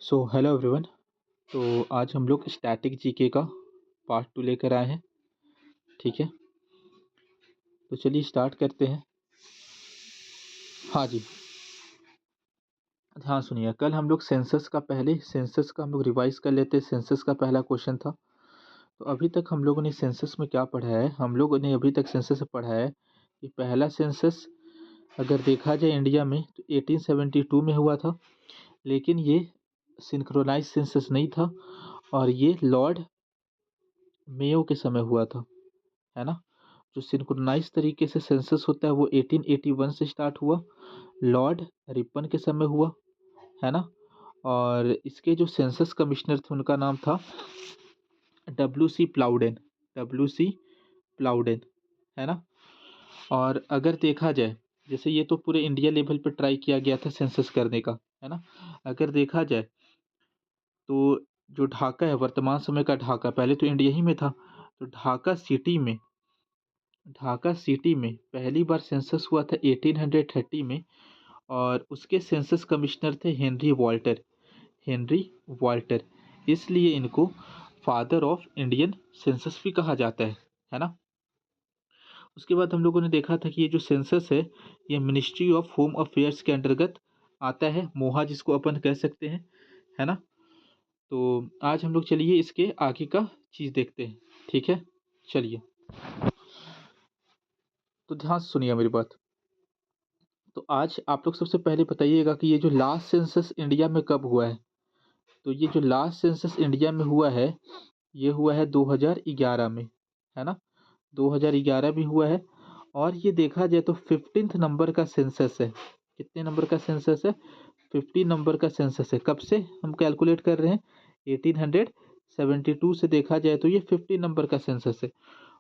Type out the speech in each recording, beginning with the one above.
So hello everyone. तो आज हम लोग स्टैटिक जीके का पार्ट 2 लेकर आए हैं। ठीक है, तो चलिए स्टार्ट करते हैं। हाँ जी, ध्यान सुनिए। कल हम लोग सेंसस का हम लोग रिवाइज कर लेते हैं। सेंसस का पहला क्वेश्चन था। तो अभी तक हम लोगों ने सेंसस में क्या पढ़ा है, हम लोगों ने अभी तक सेंसस से पढ़ा है कि पहला सेंसस अगर देखा जाए इंडिया में तो 1872 में हुआ था, लेकिन ये सिंक्रोनाइज सेंसस नहीं था और ये लॉर्ड मेयो के समय हुआ था, है ना। जो सिंक्रोनाइज तरीके से सेंसस होता है वो 1881 से स्टार्ट हुआ, लॉर्ड रिपन के समय हुआ, है ना। और इसके जो सेंसस कमिश्नर थे उनका नाम था डब्ल्यू सी प्लाउडेन, है ना। और अगर देखा जाए, जैसे ये तो पूरे इंडिया लेवल पे ट्राई किया गया था सेंसस करने का, है ना। अगर देखा जाए तो जो ढाका है, वर्तमान समय का ढाका, पहले तो इंडिया ही में था, तो ढाका सिटी में पहली बार सेंसस हुआ था 1830 में। और उसके सेंसस कमिश्नर थे हेनरी वॉल्टर। इसलिए इनको फादर ऑफ इंडियन सेंसस भी कहा जाता है ना। उसके बाद हम लोगों ने देखा था कि ये जो सेंसस है ये मिनिस्ट्री ऑफ होम अफेयर्स के अंतर्गत आता है, मोहा जिसको अपन कह सकते हैं, है ना। तो आज हम लोग चलिए इसके आगे का चीज़ देखते हैं। ठीक है, चलिए। तो ध्यान से सुनिए मेरी बात। तो आज आप लोग सबसे पहले बताइएगा कि ये जो लास्ट सेंसस इंडिया में कब हुआ है। तो ये जो लास्ट सेंसस इंडिया में हुआ है ये हुआ है 2011 में, है ना। 2011 भी हुआ है। और ये देखा जाए तो 15th नंबर का सेंसस है। कितने नंबर का सेंसस है? 50 नंबर का सेंसस है। कब से हम कैलकुलेट कर रहे हैं? 1872 से देखा जाए तो ये 50 नंबर का सेंसस है।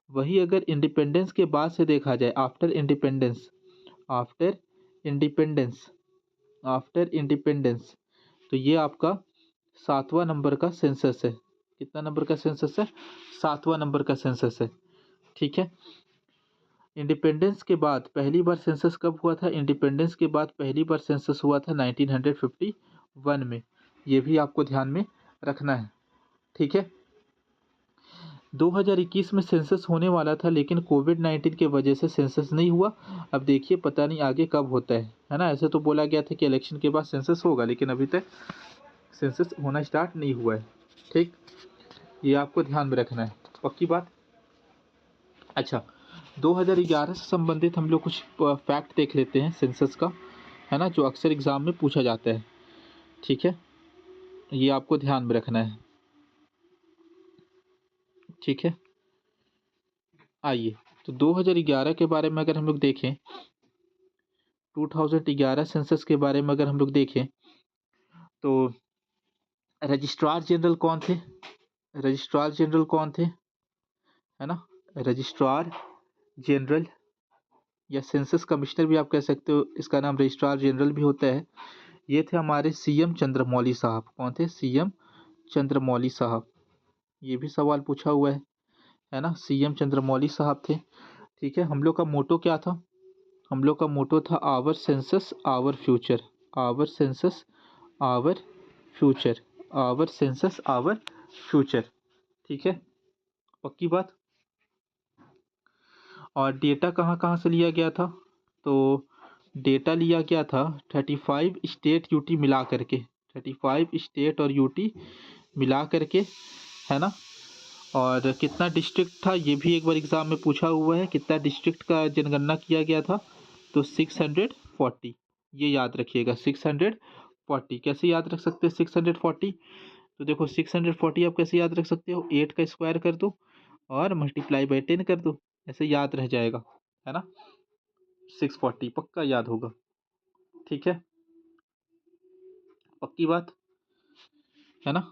वही अगर इंडिपेंडेंस के बाद से देखा जाए, आफ्टर इंडिपेंडेंस आफ्टर इंडिपेंडेंस, तो ये आपका 7वां नंबर का सेंसस है। कितना नंबर का सेंसस है? 7वां नंबर का सेंसस है। ठीक है। इंडिपेंडेंस के बाद पहली बार सेंसस कब हुआ था? इंडिपेंडेंस के बाद पहली बार सेंसस हुआ था 1951 में। ये भी आपको ध्यान में रखना है। ठीक है। 2021 में सेंसस होने वाला था, लेकिन कोविड-19 की वजह से सेंसस नहीं हुआ। अब देखिए पता नहीं आगे कब होता है ना। ऐसे तो बोला गया था कि इलेक्शन के बाद सेंसस होगा, लेकिन अभी तक सेंसस होना स्टार्ट नहीं हुआ है। ठीक, ये आपको ध्यान में रखना है, पक्की बात। अच्छा, 2011 से संबंधित हम लोग कुछ फैक्ट देख लेते हैं सेंसस का, है ना, जो अक्सर एग्जाम में पूछा जाता है। ठीक है, ये आपको ध्यान में रखना है। ठीक है, आइए। तो 2011 के बारे में अगर हम लोग देखें, 2011 सेंसस के बारे में अगर हम लोग देखें तो रजिस्ट्रार जनरल कौन थे? रजिस्ट्रार जनरल कौन थे, है ना। रजिस्ट्रार जनरल या सेंसस कमिश्नर भी आप कह सकते हो, इसका नाम रजिस्ट्रार जनरल भी होता है। ये थे हमारे सीएम चंद्रमौली साहब। कौन थे? सीएम चंद्रमौली साहब। ये भी सवाल पूछा हुआ है ना। सीएम चंद्रमौली साहब थे। ठीक है। हम लोग का मोटो क्या था? हम लोग का मोटो था our census our future. Our census our future. Our census our future. ठीक है, पक्की बात। और डेटा कहाँ कहाँ से लिया गया था? तो डेटा लिया गया था 35 स्टेट यूटी मिला करके, 35 स्टेट और यूटी मिला करके, है ना। और कितना डिस्ट्रिक्ट था ये भी एक बार एग्जाम में पूछा हुआ है। कितना डिस्ट्रिक्ट का जनगणना किया गया था? तो 640। ये याद रखिएगा, 640। कैसे याद रख सकते हैं 640? तो देखो 640 आप कैसे याद रख सकते हो? 8 का स्क्वायर कर दो और मल्टीप्लाई बाई 10 कर दो, ऐसे याद रह जाएगा, है ना। 640 पक्का याद होगा। ठीक है, पक्की बात, है ना।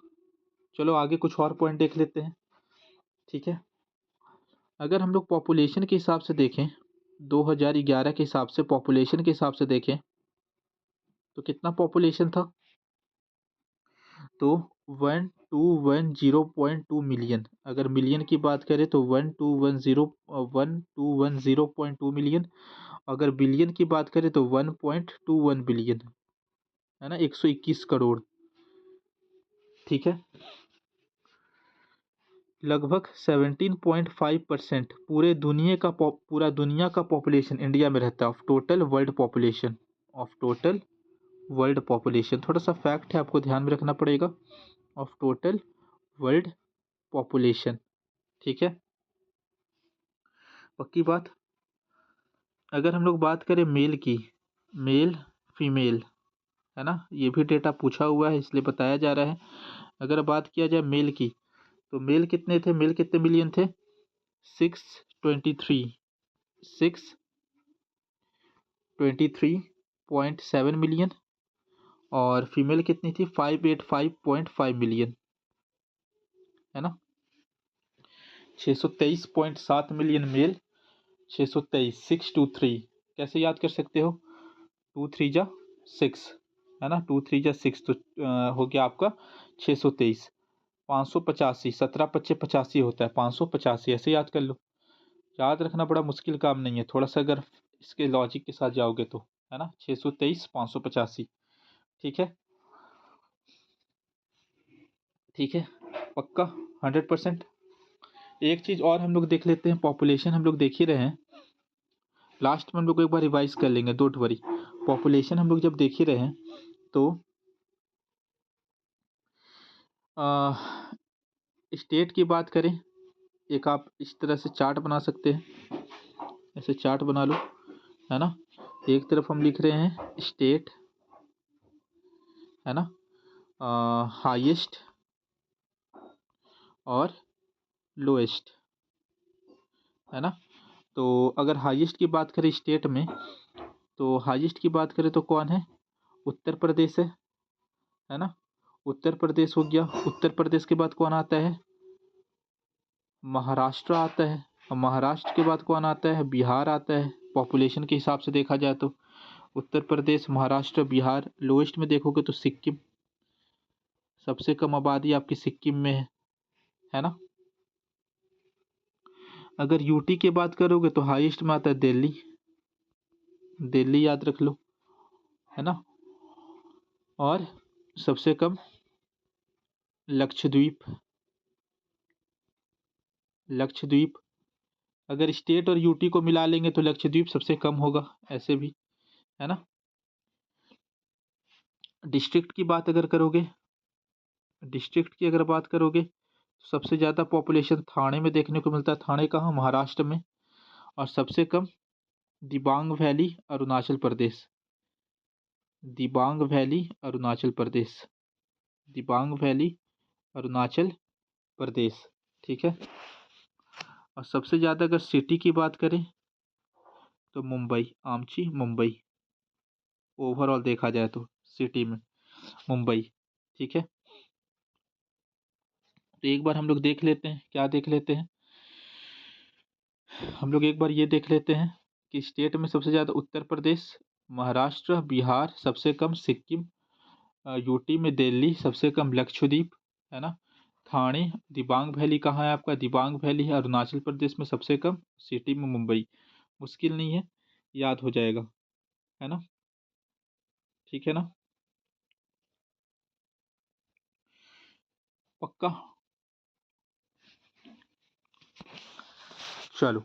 चलो आगे कुछ और पॉइंट देख लेते हैं। ठीक है, अगर हम लोग पॉपुलेशन के हिसाब से देखें, 2011 के हिसाब से पॉपुलेशन के हिसाब से देखें तो कितना पॉपुलेशन था? तो 1210.2 मिलियन। अगर मिलियन की बात करें तो 1210.2 मिलियन। अगर बिलियन की बात करें तो 1.21 बिलियन, है ना, 121 करोड़। ठीक है। लगभग 17.5% पूरा दुनिया का पॉपुलेशन इंडिया में रहता है, ऑफ टोटल वर्ल्ड पॉपुलेशन। थोड़ा सा फैक्ट है, आपको ध्यान में रखना पड़ेगा। ऑफ टोटल वर्ल्ड पॉपुलेशन, ठीक है, पक्की बात। अगर हम लोग बात करें मेल की, मेल फीमेल, है ना, ये भी डेटा पूछा हुआ है इसलिए बताया जा रहा है। अगर बात किया जाए मेल की, तो मेल कितने थे, मेल कितने मिलियन थे, 623.7 मिलियन, और फीमेल कितनी थी, 585.5 मिलियन, है ना। 623.7 मिलियन मेल, 623, 623 कैसे याद कर सकते हो, 2 3 जा 6, है ना, 2 3 जा 6, तो हो गया आपका 623। 585, 17 × 5 = 85 होता है, 585 ऐसे याद कर लो। याद रखना बड़ा मुश्किल काम नहीं है, थोड़ा सा अगर इसके लॉजिक के साथ जाओगे तो, है ना, 623, 585, ठीक है, ठीक है, पक्का 100%। एक चीज़ और हम लोग देख लेते हैं, पॉपुलेशन हम लोग देख ही रहे हैं, लास्ट में हम लोग एक बार रिवाइज कर लेंगे, डोंट वरी। पॉपुलेशन हम लोग जब देख ही रहे हैं तो स्टेट की बात करें, एक आप इस तरह से चार्ट बना सकते हैं, ऐसे चार्ट बना लो, है ना। एक तरफ हम लिख रहे हैं स्टेट, है ना, हाईएस्ट और लोएस्ट, है ना। तो अगर हाईएस्ट की बात करें स्टेट में, तो हाईएस्ट की बात करें तो कौन है, उत्तर प्रदेश है ना, उत्तर प्रदेश हो गया। उत्तर प्रदेश के बाद कौन आता है, महाराष्ट्र आता है, और महाराष्ट्र के बाद कौन आता है, बिहार आता है। पॉपुलेशन के हिसाब से देखा जाए तो उत्तर प्रदेश, महाराष्ट्र, बिहार। लोएस्ट में देखोगे तो सिक्किम, सबसे कम आबादी आपकी सिक्किम में है ना। अगर यूटी की बात करोगे तो हाईएस्ट में आता है दिल्ली, दिल्ली याद रख लो, है ना। और सबसे कम लक्षद्वीप, लक्षद्वीप। अगर स्टेट और यूटी को मिला लेंगे तो लक्षद्वीप सबसे कम होगा, ऐसे भी, है ना। डिस्ट्रिक्ट की बात अगर करोगे, डिस्ट्रिक्ट की अगर बात करोगे तो सबसे ज़्यादा पॉपुलेशन थाने में देखने को मिलता है। थाने कहाँ, महाराष्ट्र में। और सबसे कम Dibang valley, Arunachal Pradesh, Dibang valley, Arunachal Pradesh, Dibang valley, Arunachal Pradesh, ठीक है। और सबसे ज़्यादा अगर सिटी की बात करें तो मुंबई, आमची, मुंबई, ओवरऑल देखा जाए तो सिटी में मुंबई, ठीक है। तो एक बार हम लोग देख लेते हैं, क्या देख लेते हैं, हम लोग एक बार ये देख लेते हैं कि स्टेट में सबसे ज़्यादा उत्तर प्रदेश, महाराष्ट्र, बिहार, सबसे कम सिक्किम, यूटी में दिल्ली, सबसे कम लक्षद्वीप, है ना। थाने, दिबांग वैली कहाँ है आपका, दिबांग वैली है अरुणाचल प्रदेश में, सबसे कम सिटी में मुंबई। मुश्किल नहीं है, याद हो जाएगा, है ना, ठीक है ना, पक्का। चलो,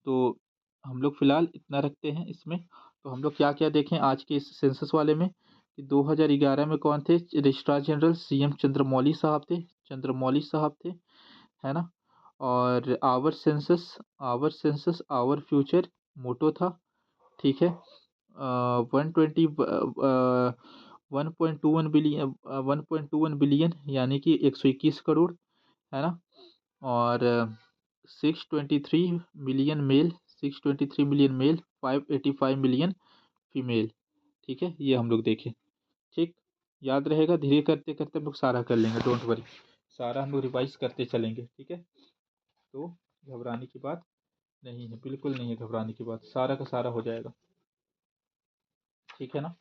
तो हम लोग फिलहाल इतना रखते हैं इसमें। तो हम लोग क्या क्या देखें आज के इस सेंसस वाले में, कि 2011 में कौन थे रजिस्ट्रार जनरल, सीएम चंद्रमौली साहब थे, चंद्रमौली साहब थे, है ना। और आवर सेंसस आवर फ्यूचर मोटो था, ठीक है। 1.21 बिलियन यानी कि 121 करोड़, है ना। और 623 मिलियन मेल 585 मिलियन फीमेल, ठीक है, ये हम लोग देखें, ठीक। याद रहेगा, धीरे करते करते हम लोग सारा कर लेंगे, डोंट वरी, सारा हम लोग रिवाइज करते चलेंगे, ठीक है। तो घबराने की बात नहीं है, बिल्कुल नहीं है घबराने की बात, सारा का सारा हो जाएगा, ठीक है ना।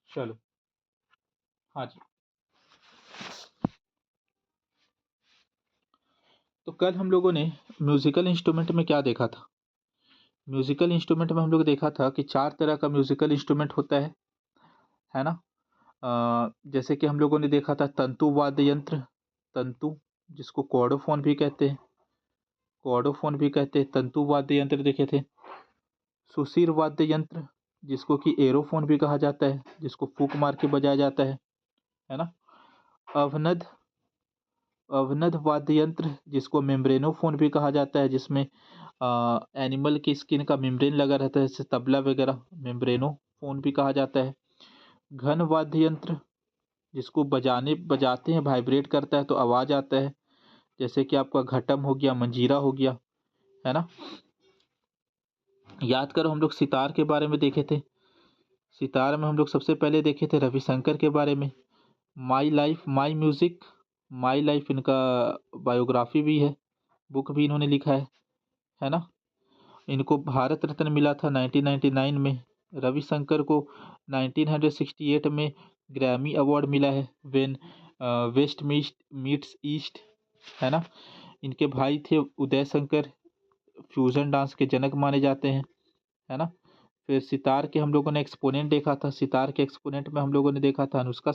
चलो, हाँ जी। तो कल हम लोगों ने म्यूजिकल इंस्ट्रूमेंट में क्या देखा था, म्यूज़िकल इंस्ट्रूमेंट में हम लोग देखा था कि 4 तरह का म्यूज़िकल इंस्ट्रूमेंट होता है ना? जैसे कि हम लोगों ने देखा था तंतु वाद्य यंत्र, तंतु जिसको कॉर्डोफ़ोन भी कहते हैं, तंतु वाद्य यंत्र देखे थे। सुषिर वाद्य यंत्र जिसको कि एरोफ़ोन भी कहा जाता है, जिसको फूँक मार के बजाया जाता है ना? अवनद अवनद वाद्य यंत्र जिसको मेम्ब्रेनोफ़ोन भी कहा जाता है, जिसमें एनिमल की स्किन का मेम्ब्रेन लगा रहता है, जैसे तबला वगैरह, मेम्ब्रेनोफ़ोन भी कहा जाता है। घन वाद्य यंत्र जिसको बजाते हैं, वाइब्रेट करता है तो आवाज़ आता है, जैसे कि आपका घटम हो गया, मंजीरा हो गया, है ना? याद करो हम लोग सितार के बारे में देखे थे। सितार में हम लोग सबसे पहले देखे थे रविशंकर के बारे में। My life my music, my life इनका बायोग्राफी भी है, बुक भी इन्होंने लिखा है ना? इनको भारत रत्न मिला था 1999 में। रविशंकर को 1968 में ग्रैमी अवार्ड मिला है, व्हेन वेस्ट मीट्स ईस्ट, है ना? इनके भाई थे उदय शंकर, फ्यूजन डांस के जनक माने जाते हैं, है ना? फिर सितार के हम लोगों ने एक्सपोनेंट देखा था। सितार के एक्सपोनेंट में हम लोगों ने देखा था अनुष्का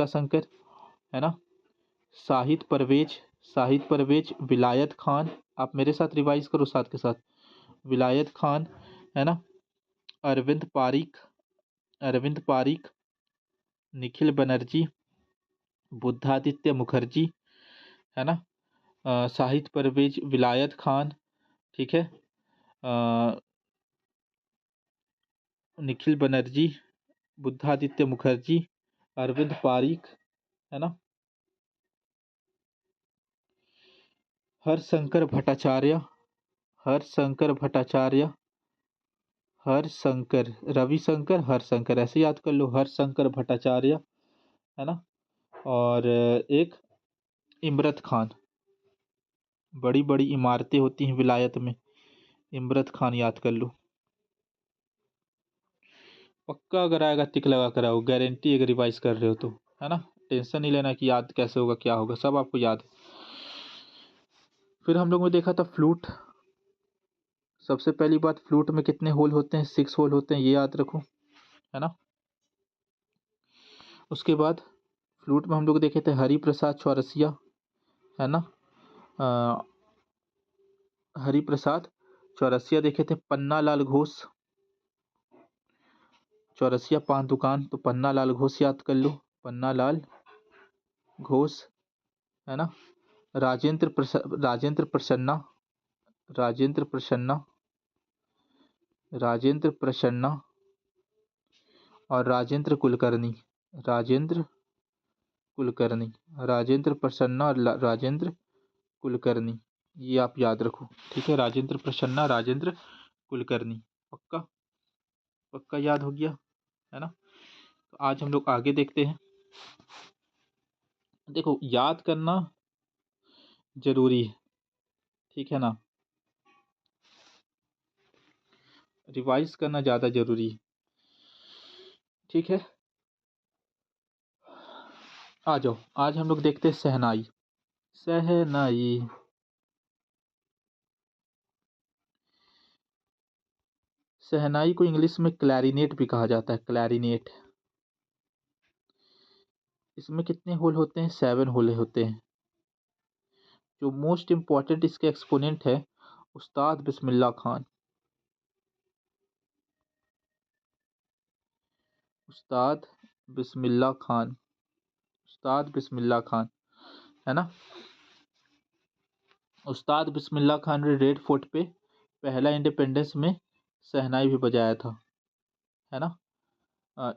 शंकर, है ना? शाहिद परवेज, विलायत खान। आप मेरे साथ रिवाइज करो साथ के साथ। विलायत खान, है ना? अरविंद पारिक, निखिल बनर्जी, बुद्धादित्य मुखर्जी, है ना? शाहिद परवेज, विलायत खान, ठीक है? निखिल बनर्जी, बुद्धादित्य मुखर्जी, अरविंद पारिक, है ना? हरशंकर भट्टाचार्य, रविशंकर हरशंकर, ऐसे याद कर लो, हरशंकर भट्टाचार्य, है ना? और एक इमरत खान। बड़ी बड़ी इमारतें होती हैं विलायत में, इमरत खान याद कर लो। पक्का अगर आएगा टिक लगा कर आओ, गारंटी अगर रिवाइज कर रहे हो तो, है ना? टेंशन नहीं लेना कि याद कैसे होगा क्या होगा, सब आपको याद है। फिर हम लोग ने देखा था फ्लूट। सबसे पहली बात, फ्लूट में कितने होल होते हैं? 6 होल होते हैं, ये याद रखो, है ना? उसके बाद फ्लूट में हम लोग देखे थे हरिप्रसाद चौरसिया, है ना? हरिप्रसाद चौरसिया देखे थे। पन्ना लाल घोष, चौरसिया पान दुकान, तो पन्ना लाल घोष याद कर लो, पन्ना लाल घोष, है ना? राजेंद्र प्रसन्ना और राजेंद्र प्रसन्ना और राजेंद्र कुलकर्णी, ये आप याद रखो, ठीक है? राजेंद्र प्रसन्ना, राजेंद्र कुलकर्णी, पक्का पक्का याद हो गया, है ना? तो आज हम लोग आगे देखते हैं। देखो, याद करना जरूरी है, ठीक है ना? रिवाइज करना ज़्यादा जरूरी है, ठीक है? आ जाओ, आज हम लोग देखते हैं शहनाई। शहनाई, शहनाई को इंग्लिश में क्लैरिनेट भी कहा जाता है, क्लैरिनेट। इसमें कितने होल होते हैं? 7 होल होते हैं। जो मोस्ट इम्पॉर्टेंट इसके एक्सपोनेंट है उस्ताद बिस्मिल्लाह खान, उस्ताद बिस्मिल्लाह खान, उस्ताद बिस्मिल्लाह खान, है ना? उस्ताद बिस्मिल्लाह खान ने रेड फोर्ट पे पहला इंडिपेंडेंस में शहनाई भी बजाया था, है ना?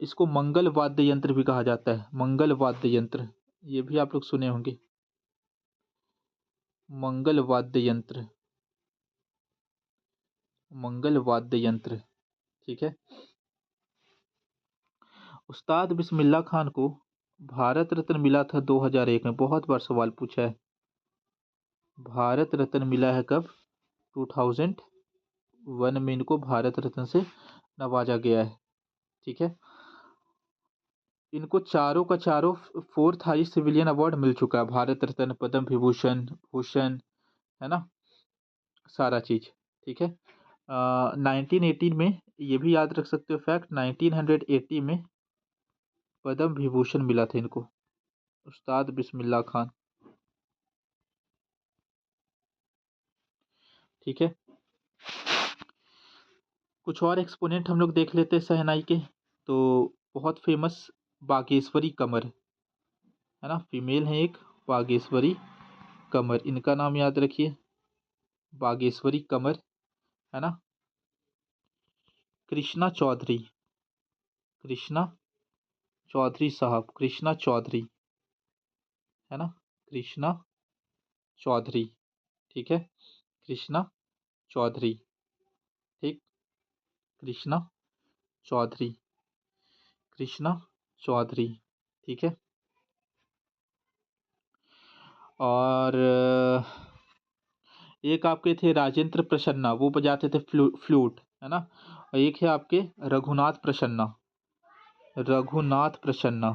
इसको मंगल वाद्य यंत्र भी कहा जाता है, मंगल वाद्य यंत्र, ये भी आप लोग सुने होंगे, मंगल वाद्य यंत्र, मंगल वाद्य यंत्र, ठीक है? उस्ताद बिस्मिल्लाह खान को भारत रत्न मिला था 2001 में। बहुत बार सवाल पूछा है, भारत रत्न मिला है कब? 2001 में इनको भारत रत्न से नवाजा गया है, ठीक है? इनको चारों का चारों 4th हाईएस्ट सिविलियन अवार्ड मिल चुका है, भारत रत्न, पद्म विभूषण, भूषण, है ना? सारा चीज, ठीक है? 1918 में, ये भी याद रख सकते हो फैक्ट, 1980 में पद्म विभूषण मिला था इनको, उस्ताद बिस्मिल्लाह खान। ठीक है, कुछ और एक्सपोनेंट हम लोग देख लेते हैं शहनाई के। तो बहुत फेमस बागेश्वरी कमर, है ना, फीमेल है एक, बागेश्वरी कमर, इनका नाम याद रखिए, बागेश्वरी कमर, है ना। कृष्णा चौधरी, कृष्णा चौधरी साहब, कृष्णा चौधरी, है ना, कृष्णा चौधरी, ठीक है, कृष्णा चौधरी, ठीक, कृष्णा चौधरी, कृष्णा चौधरी, ठीक है। और एक आपके थे राजेंद्र प्रसन्ना, वो बजाते थे फ्लूट, है ना। और एक है आपके रघुनाथ प्रसन्ना, रघुनाथ प्रसन्ना,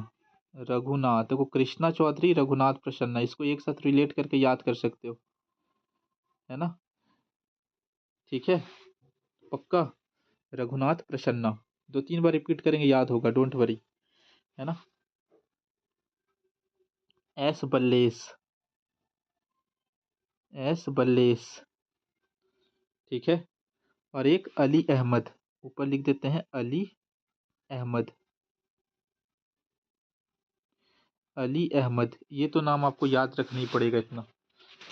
रघुनाथ, देखो कृष्णा चौधरी, रघुनाथ प्रसन्ना, इसको एक साथ रिलेट करके याद कर सकते हो, है ना। ठीक है, पक्का, रघुनाथ प्रसन्ना, 2-3 बार रिपीट करेंगे, याद होगा, डोंट वरी, है ना। एस बल्लेस, एस बल्लेस, ठीक है। और एक अली अहमद, ऊपर लिख देते हैं अली अहमद, अली अहमद, ये तो नाम आपको याद रखना ही पड़ेगा इतना,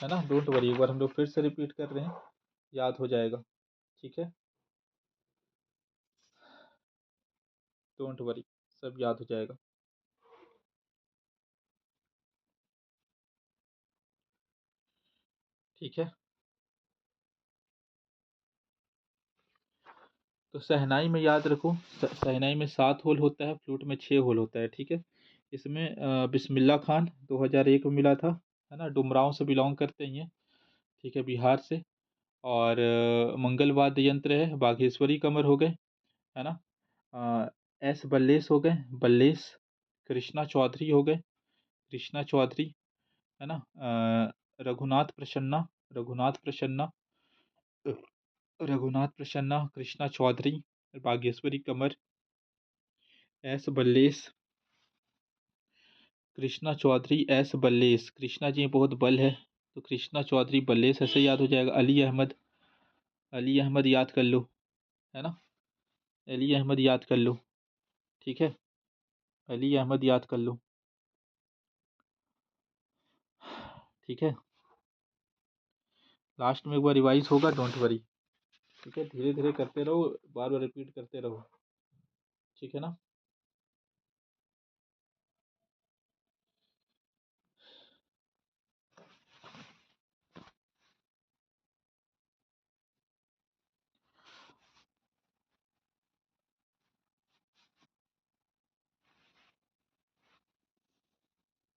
है ना, डोंट वरी, एक बार हम लोग फिर से रिपीट कर रहे हैं, याद हो जाएगा, ठीक है, डोंट वरी, सब याद हो जाएगा। ठीक है, तो शहनाई में याद रखो, शहनाई में 7 होल होता है, फ्लूट में 6 होल होता है, ठीक है। इसमें बिस्मिल्लाह खान 2001 में मिला था, है ना, डुमरांव से बिलोंग करते हैं ये, ठीक है, बिहार से। और मंगल वाद्य यंत्र है, बाघेश्वरी कमर हो गए, है ना। एस बल्लेस हो गए, बल्लेस, कृष्णा चौधरी हो गए, कृष्णा चौधरी, है ना। रघुनाथ प्रसन्ना, रघुनाथ प्रसन्ना, रघुनाथ प्रसन्ना, कृष्णा चौधरी, बागेश्वरी कमर, एस बल्लेस, कृष्णा चौधरी, एस बल्लेस, कृष्णा जी में बहुत बल है, तो कृष्णा चौधरी बल्लेस ऐसे याद हो जाएगा। अली अहमद, अली अहमद याद कर लो, है ना, अली अहमद याद कर लो, ठीक है, अली अहमद याद कर लो, ठीक है। लास्ट में एक बार रिवाइज होगा, डोंट वरी, ठीक है, धीरे धीरे करते रहो, बार बार रिपीट करते रहो, ठीक है ना।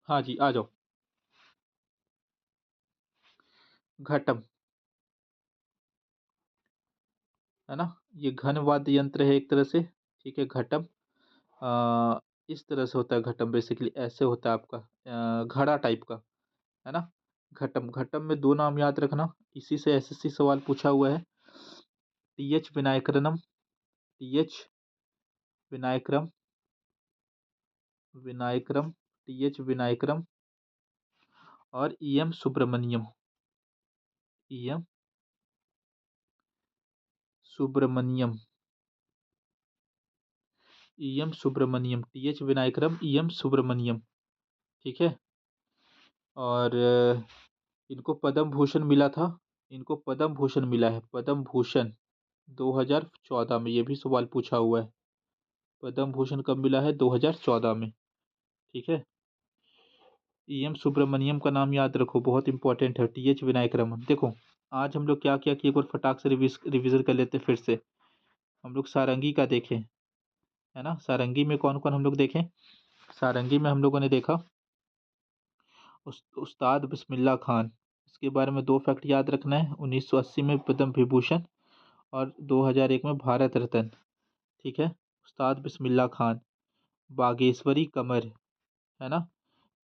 हाँ जी, आ जाओ। घटम, है ना, ये घन वाद्य यंत्र है एक तरह से, ठीक है, घटम। इस तरह से होता है घटम, बेसिकली ऐसे होता है आपका, घड़ा टाइप का, है ना। घटम, घटम में 2 नाम याद रखना, इसी से एसएससी सवाल पूछा हुआ है। TH Vinayakaranam, TH Vinayakram, Vinayakram, TH Vinayakram, और EM Subramaniam, EM Subramaniam, EM Subramaniam, TH Vinayakram, EM Subramaniam, ठीक है। और इनको पद्म भूषण मिला था, इनको पद्म भूषण मिला है, पद्म भूषण 2014 में, ये भी सवाल पूछा हुआ है, पद्म भूषण कब मिला है, 2014 में, ठीक है। ईएम सुब्रमण्यम का नाम याद रखो, बहुत इंपॉर्टेंट है। टीएच विनायक रमन, देखो आज हम लोग क्या किया कि एक बार फटाक से रिविजन कर लेते फिर से। हम लोग सारंगी का देखें, है ना, सारंगी में कौन कौन हम लोग देखें। सारंगी में हम लोगों ने देखा उस्ताद बिस्मिल्लाह खान, इसके बारे में 2 फैक्ट याद रखना है, 1980 में पद्म विभूषण और 2001 में भारत रत्न, ठीक है। उस्ताद बिस्मिल्लाह खान, बागेश्वरी कमर, है ना,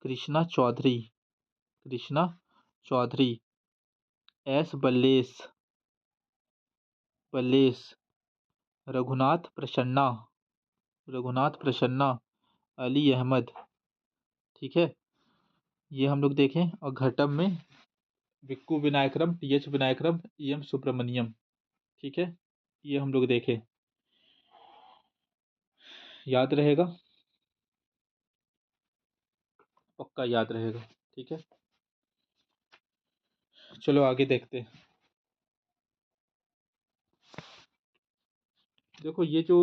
कृष्णा चौधरी, कृष्णा चौधरी, एस बल्लेस, प्लेस, रघुनाथ प्रसन्ना, रघुनाथ प्रसन्ना, अली अहमद, ठीक है, ये हम लोग देखें। और घटम में विक्कू विनायकरम, टी.एच. विनायकरम, E.M. सुब्रमण्यम, ठीक है, ये हम लोग देखें। याद रहेगा, पक्का याद रहेगा, ठीक है। चलो आगे देखते हैं। देखो ये जो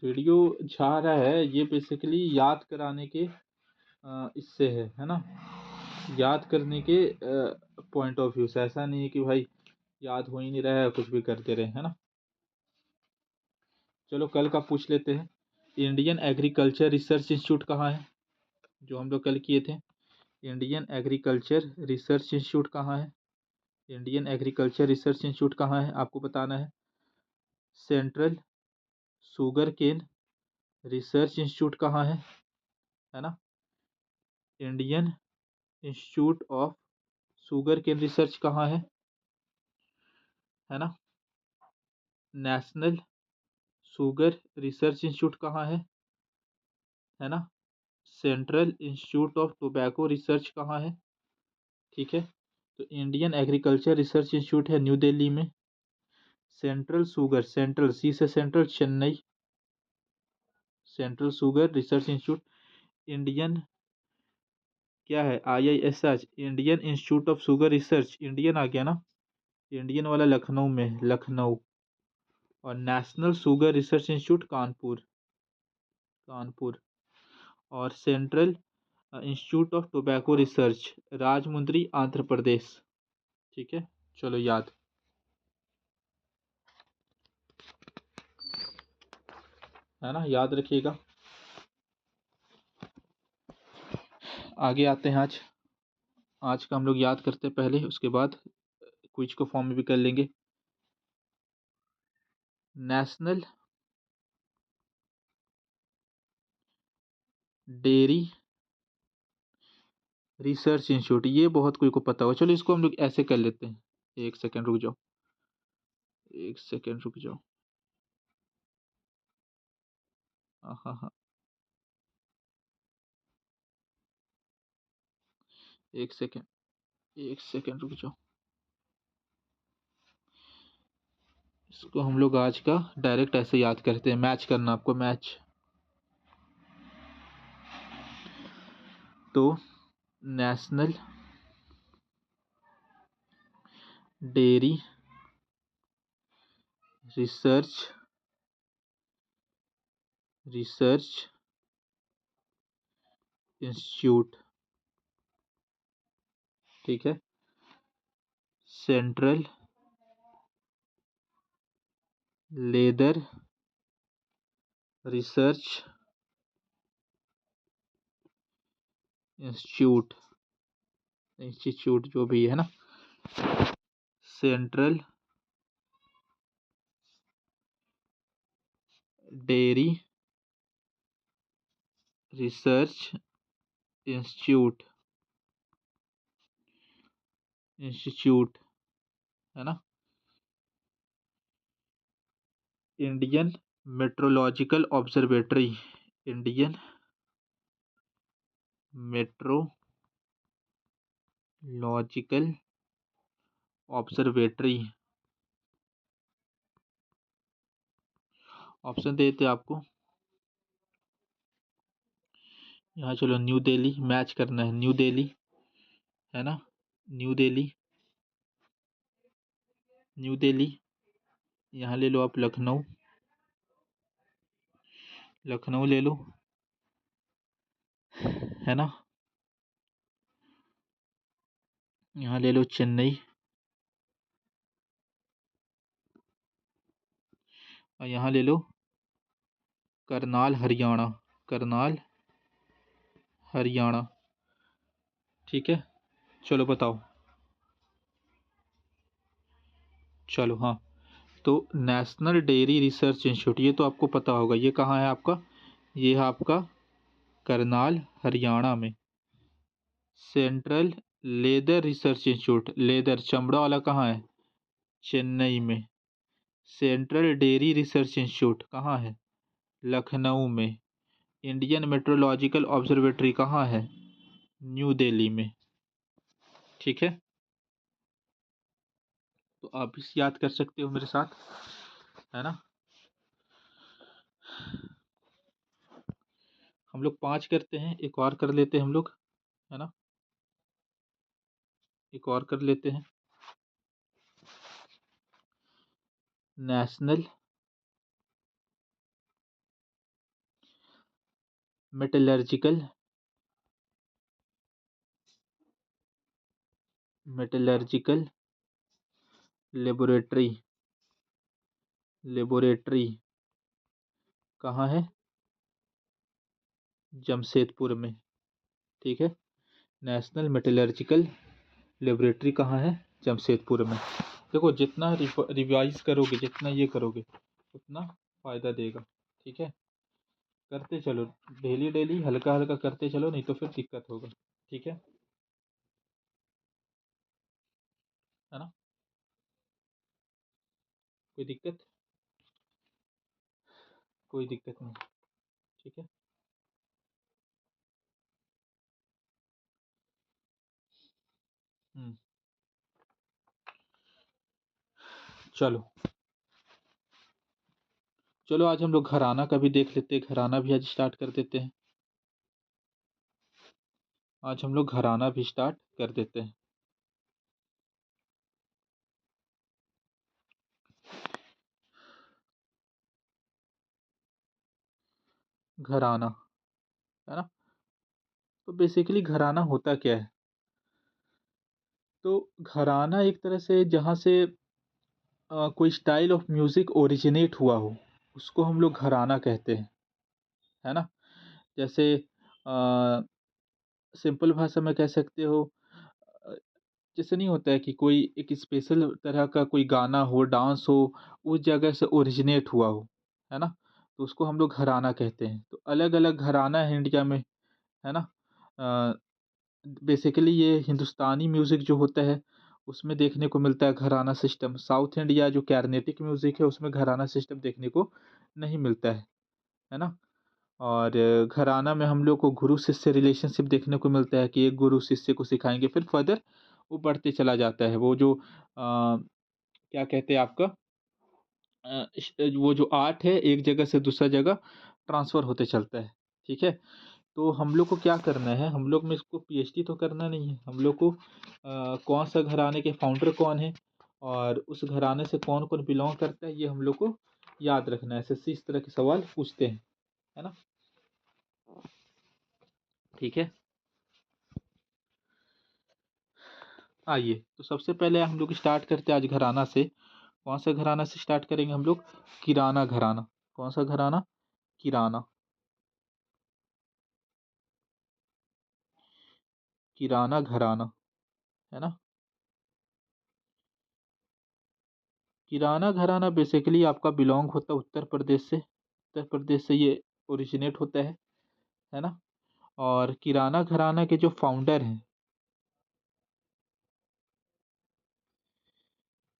वीडियो जा रहा है ये बेसिकली याद कराने के इससे है ना, याद करने के पॉइंट ऑफ व्यू से। ऐसा नहीं है कि भाई याद हो ही नहीं रहा है, कुछ भी करते रहे, है ना। चलो कल का पूछ लेते हैं। इंडियन एग्रीकल्चर रिसर्च इंस्टीट्यूट कहाँ है, जो हम लोग कल किए थे। इंडियन एग्रीकल्चर रिसर्च इंस्टीट्यूट कहाँ है, इंडियन एग्रीकल्चर रिसर्च इंस्टीट्यूट कहाँ है, आपको बताना है। Central sugarcane Research Institute कहाँ है ना। Indian institute of sugarcane Research कहाँ है ना। नेशनल शुगर रिसर्च इंस्टीट्यूट कहाँ है ना। Central institute of tobacco research कहाँ है, ठीक है। तो इंडियन एग्रीकल्चर रिसर्च इंस्टीट्यूट है न्यू दिल्ली में। सेंट्रल शुगर, सेंट्रल सी से central, Chennai, central sugar research institute. Indian क्या है, IISR, Indian institute of sugar research, Indian आ गया ना, इंडियन वाला लखनऊ में, लखनऊ। और national sugar research institute Kanpur, Kanpur. और central institute of tobacco research Rajahmundry, Andhra Pradesh, ठीक है। चलो याद, है ना, याद रखिएगा। आगे आते हैं। आज का हम लोग याद करते हैं पहले, उसके बाद क्विज को फॉर्म में भी कर लेंगे। नेशनल डेयरी रिसर्च इंस्टीट्यूट, ये बहुत कोई को पता होगा। चलो इसको हम लोग ऐसे कर लेते हैं। एक सेकेंड रुक जाओ, एक सेकेंड रुक जाओ। हाँ हाँ हाँ, एक सेकेंड, एक सेकेंड रुक जाओ। इसको हम लोग आज का डायरेक्ट ऐसे याद करते हैं। मैच करना आपको, मैच। तो नेशनल डेयरी रिसर्च इंस्टीट्यूट, ठीक है। Central Leather Research Institute, Institute जो भी है ना। Central Dairy Research Institute, Institute, है ना। Indian Meteorological Observatory, Indian Meteorological Observatory. Option देते आपको यहाँ। चलो न्यू दिल्ली, मैच करना है, न्यू दिल्ली, है ना। New Delhi, new Delhi. यहाँ ले लो आप लखनऊ, लखनऊ ले लो, है ना। यहाँ ले लो चेन्नई, और यहाँ ले लो करनाल, हरियाणा, करनाल हरियाणा, ठीक है। चलो बताओ। चलो हाँ, तो नेशनल डेयरी रिसर्च इंस्टीट्यूट, ये तो आपको पता होगा, ये कहाँ है आपका, ये है आपका करनाल, हरियाणा में। Central Leather Research institute, leather चमड़ा वाला, कहाँ है, चेन्नई में। सेंट्रल डेयरी रिसर्च इंस्टीट्यूट कहाँ है? लखनऊ में। इंडियन मेट्रोलॉजिकल ऑब्जर्वेटरी कहाँ है? न्यू दिल्ली में। ठीक है, तो आप इस याद कर सकते हो मेरे साथ, है ना। हम लोग 5 करते हैं, एक और कर लेते हैं हम लोग, है ना, एक और कर लेते हैं। National metallurgical metallurgical laboratory laboratory कहाँ है? जमशेदपुर में। ठीक है, नेशनल मेटलर्जिकल लेबोरेटरी कहाँ है? जमशेदपुर में। देखो, जितना रिवाइज करोगे, जितना ये करोगे, उतना फ़ायदा देगा। ठीक है, करते चलो, डेली डेली हल्का हल्का करते चलो, नहीं तो फिर दिक्कत होगा। ठीक है ना, कोई दिक्कत? कोई दिक्कत नहीं। ठीक है, हम्म, चलो चलो, आज हम लोग घराना का भी देख लेते हैं, घराना भी आज स्टार्ट कर देते हैं। आज हम लोग घराना भी स्टार्ट कर देते हैं। घराना, है ना। तो बेसिकली घराना होता क्या है? तो घराना एक तरह से जहाँ से कोई स्टाइल ऑफ म्यूजिक ओरिजिनेट हुआ हो, उसको हम लोग घराना कहते हैं, है ना। जैसे सिंपल भाषा में कह सकते हो, अ, जैसे नहीं होता है कि कोई एक स्पेशल तरह का कोई गाना हो, डांस हो, उस जगह से ओरिजिनेट हुआ हो, है ना, तो उसको हम लोग घराना कहते हैं। तो अलग अलग घराना है इंडिया में, है ना। बेसिकली ये हिंदुस्तानी म्यूज़िक जो होता है, उसमें देखने को मिलता है घराना सिस्टम। साउथ इंडिया जो कैर्नेटिक म्यूज़िक है, उसमें घराना सिस्टम देखने को नहीं मिलता है ना। और घराना में हम लोग को गुरु शिष्य रिलेशनशिप देखने को मिलता है कि एक गुरु शिष्य को सिखाएंगे, फिर फर्दर वो बढ़ते चला जाता है। वो जो क्या कहते हैं आपका, वो जो आर्ट है, एक जगह से दूसरा जगह ट्रांसफ़र होते चलता है। ठीक है, तो हम लोग को क्या करना है, हम लोग में इसको पीएचडी तो करना नहीं है, हम लोग को कौन सा घराने के फाउंडर कौन है और उस घराने से कौन कौन बिलोंग करता है, ये हम लोग को याद रखना है। एसएससी इस तरह के सवाल पूछते हैं, है ना। ठीक है, आइए, तो सबसे पहले हम लोग स्टार्ट करते हैं आज घराना से। कौन सा घराना से स्टार्ट करेंगे हम लोग? किराना घराना। कौन सा घराना? किराना। किराना घराना, है ना। किराना घराना बेसिकली आपका बिलोंग होता है उत्तर प्रदेश से। उत्तर प्रदेश से ये ओरिजिनेट होता है ना। और किराना घराना के जो फाउंडर हैं,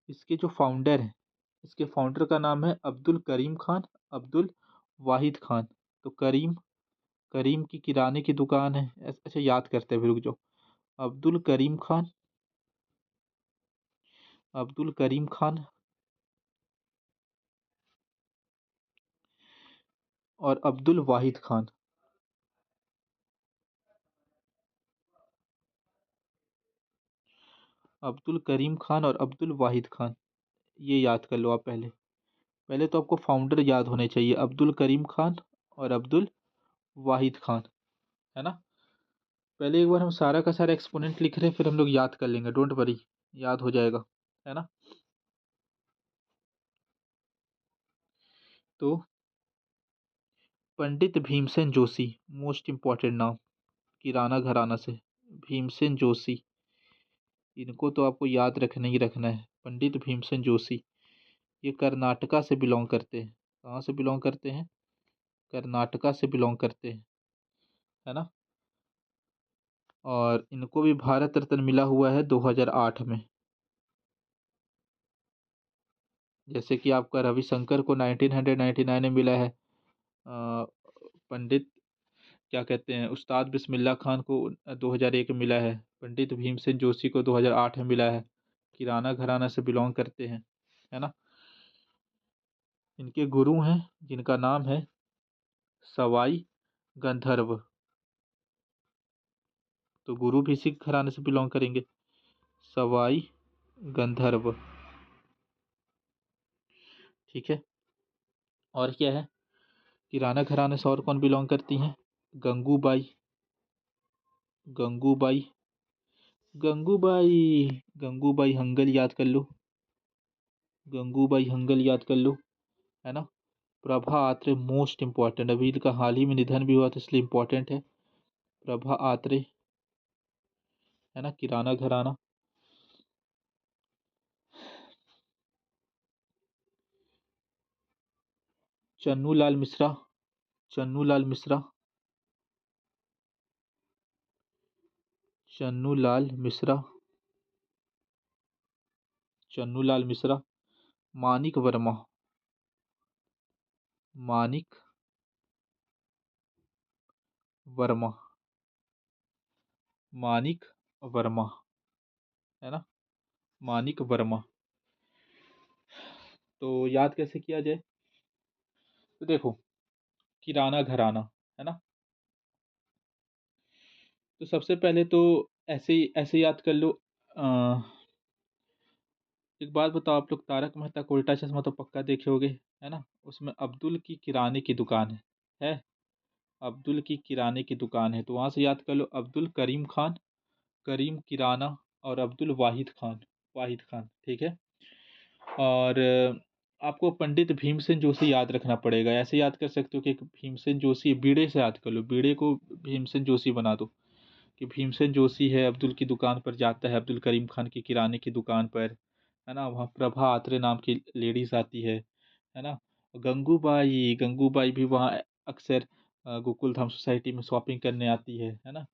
इसके जो फाउंडर हैं, इसके फाउंडर का नाम है अब्दुल करीम खान, अब्दुल वाहिद खान। तो करीम, करीम की किराने की दुकान है। अच्छा, याद करते हैं, रुक जाओ। अब्दुल करीम खान, अब्दुल करीम खान और अब्दुल वाहिद खान। अब्दुल करीम खान और अब्दुल वाहिद खान, ये याद कर लो आप। पहले पहले तो आपको फाउंडर याद होने चाहिए, अब्दुल करीम खान और अब्दुल वाहिद खान, है ना। पहले एक बार हम सारा का सारा एक्सपोनेंट लिख रहे हैं, फिर हम लोग याद कर लेंगे, डोंट वरी, याद हो जाएगा, है ना। तो पंडित भीमसेन जोशी, मोस्ट इम्पॉर्टेंट नाम किराना घराना से, भीमसेन जोशी। इनको तो आपको याद रखना ही रखना है, पंडित भीमसेन जोशी। ये कर्नाटका से बिलोंग करते हैं। कहाँ से बिलोंग करते हैं? कर्नाटका से बिलोंग करते हैं, है ना। और इनको भी भारत रत्न मिला हुआ है 2008 में। जैसे कि आपका रविशंकर को 1999 में मिला है। पंडित क्या कहते हैं, उस्ताद बिस्मिल्लाह खान को 2001 में मिला है। पंडित भीमसेन जोशी को 2008 में मिला है। किराना घराना से बिलोंग करते हैं, है ना। इनके गुरु हैं जिनका नाम है सवाई गंधर्व। तो गुरु भी सिख घराने से बिलोंग करेंगे, सवाई गंधर्व। ठीक है। और क्या है, किराना घराने से और कौन बिलोंग करती हैं, गंगूबाई। गंगूबाई, गंगूबाई, गंगूबाई हंगल याद कर लो। गंगूबाई हंगल याद कर लो, है ना। प्रभा आत्रे मोस्ट इम्पॉर्टेंट, अभी इनका हाल ही में निधन भी हुआ था इसलिए इम्पोर्टेंट है। प्रभा आत्रे, है ना, किराना घराना। चन्नूलाल मिश्रा, चन्नूलाल मिश्रा, चन्नूलाल मिश्रा, चन्नूलाल मिश्रा। मानिक वर्मा, मानिक वर्मा, मानिक वर्मा, है ना, मानिक वर्मा। तो याद कैसे किया जाए, तो देखो, किराना घराना, है ना। तो सबसे पहले तो ऐसे याद कर लो। अ, एक बात बताओ, आप लोग तारक मेहता का उल्टा चश्मा तो पक्का देखे होगे, है ना। उसमें अब्दुल की किराने की दुकान है। अब्दुल की किराने की दुकान है, तो वहां से याद कर लो, अब्दुल करीम खान, करीम किराना, और अब्दुल वाहिद खान, वाहिद खान। ठीक है। और आपको पंडित भीमसेन जोशी याद रखना पड़ेगा। ऐसे याद कर सकते हो कि भीमसेन जोशी, बीड़े से याद कर लो, बीड़े को भीमसेन जोशी बना दो, कि भीमसेन जोशी है, अब्दुल की दुकान पर जाता है, अब्दुल करीम खान की किराने की दुकान पर, है ना। वहाँ प्रभा आत्रे नाम की लेडीज आती है ना। गंगूबाई, गंगूबाई भी वहाँ अक्सर गोकुल धाम सोसाइटी में शॉपिंग करने आती है ना।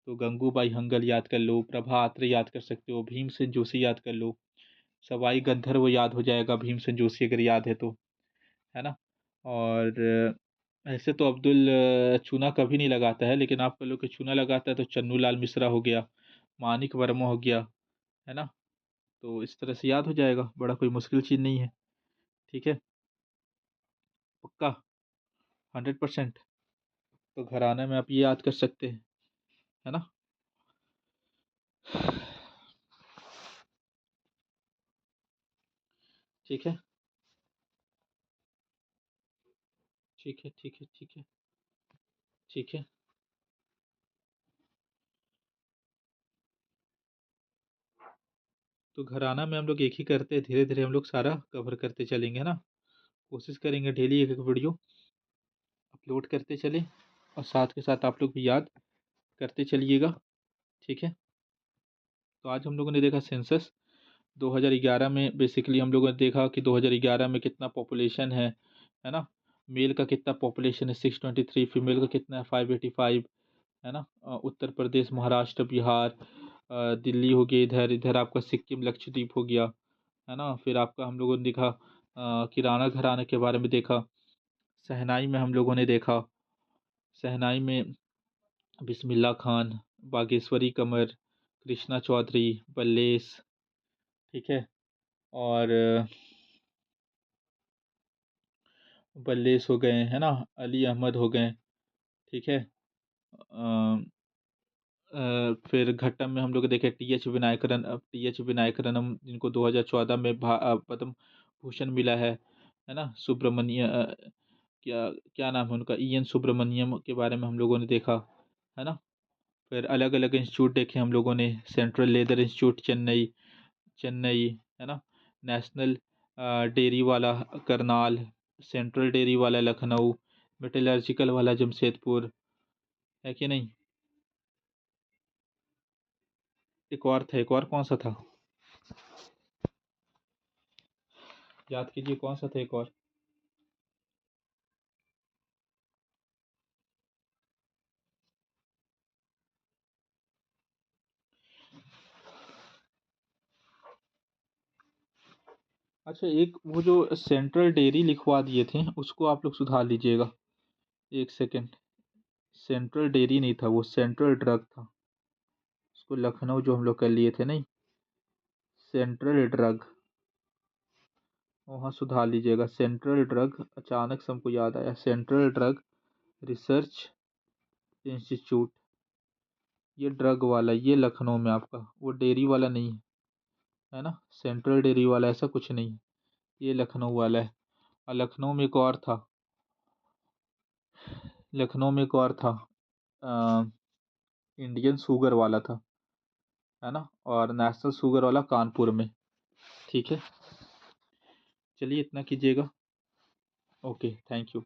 तो गंगूबाई हंगल याद कर लो, प्रभा आत्रे याद कर सकते हो, भीमसेन जोशी याद कर लो, सवाई गंधर्व याद हो जाएगा भीमसेन जोशी अगर याद है तो, है ना। और ऐसे तो अब्दुल चूना कभी नहीं लगाता है, लेकिन आप लोग के चूना लगाता है तो चन्नूलाल मिश्रा हो गया, मानिक वर्मा हो गया, है ना। तो इस तरह से याद हो जाएगा, बड़ा कोई मुश्किल चीज़ नहीं है। ठीक है, पक्का, 100%। तो घराने में आप ये याद कर सकते हैं, है ना। ठीक है, ठीक है, ठीक है, ठीक है, ठीक है। तो घराना में हम लोग एक ही करते हैं, धीरे धीरे हम लोग सारा कवर करते चलेंगे, है ना। कोशिश करेंगे डेली एक एक वीडियो अपलोड करते चले, और साथ के साथ आप लोग भी याद करते चलिएगा। ठीक है। तो आज हम लोगों ने देखा सेंसस 2011 में। बेसिकली हम लोगों ने देखा कि 2011 में कितना पॉपुलेशन है ना। मेल का कितना पॉपुलेशन है, 623। फीमेल का कितना है, 585, है ना। उत्तर प्रदेश, महाराष्ट्र, बिहार, दिल्ली हो गया, इधर इधर आपका सिक्किम, लक्षद्वीप हो गया, है ना। फिर आपका हम लोगों ने देखा किराना घराने के बारे में देखा। शहनाई में हम लोगों ने देखा, शहनाई में बिस्मिल्लाह खान, बागेश्वरी कमर, कृष्णा चौधरी, बल्लेस। ठीक है। और बल्लेस हो गए, है ना, अली अहमद हो गए। ठीक है। फिर घट्टम में हम लोग देखे टी एच विनायकरनम, जिनको 2014 में पद्म भूषण मिला है ना। सुब्रमण्य क्या क्या नाम है उनका, ई एन सुब्रमण्यम के बारे में हम लोगों ने देखा, है ना। फिर अलग अलग इंस्टीट्यूट देखे हम लोगों ने, central leather institute Chennai, Chennai, है ना। नेशनल डेयरी वाला करनाल, सेंट्रल डेयरी वाला लखनऊ, मेटलर्जिकल वाला जमशेदपुर, है कि नहीं। एक और था, एक और कौन सा था, याद कीजिए कौन सा था एक और। अच्छा, एक वो जो सेंट्रल डेयरी लिखवा दिए थे उसको आप लोग सुधार लीजिएगा। एक सेकेंड, सेंट्रल डेयरी नहीं था, वो सेंट्रल ड्रग था। उसको लखनऊ जो हम लोग कर लिए थे, नहीं, सेंट्रल ड्रग, वहाँ सुधार लीजिएगा। सेंट्रल ड्रग, अचानक से हमको याद आया, सेंट्रल ड्रग रिसर्च इंस्टीट्यूट, ये ड्रग वाला, ये लखनऊ में आपका, वो डेयरी वाला नहीं है ना, सेंट्रल डेयरी वाला ऐसा कुछ नहीं है, ये लखनऊ वाला है। और लखनऊ में एक और था, लखनऊ में एक और था, इंडियन शुगर वाला था, है ना, और नेशनल शुगर वाला कानपुर में। ठीक है, चलिए इतना कीजिएगा। Okay, thank you.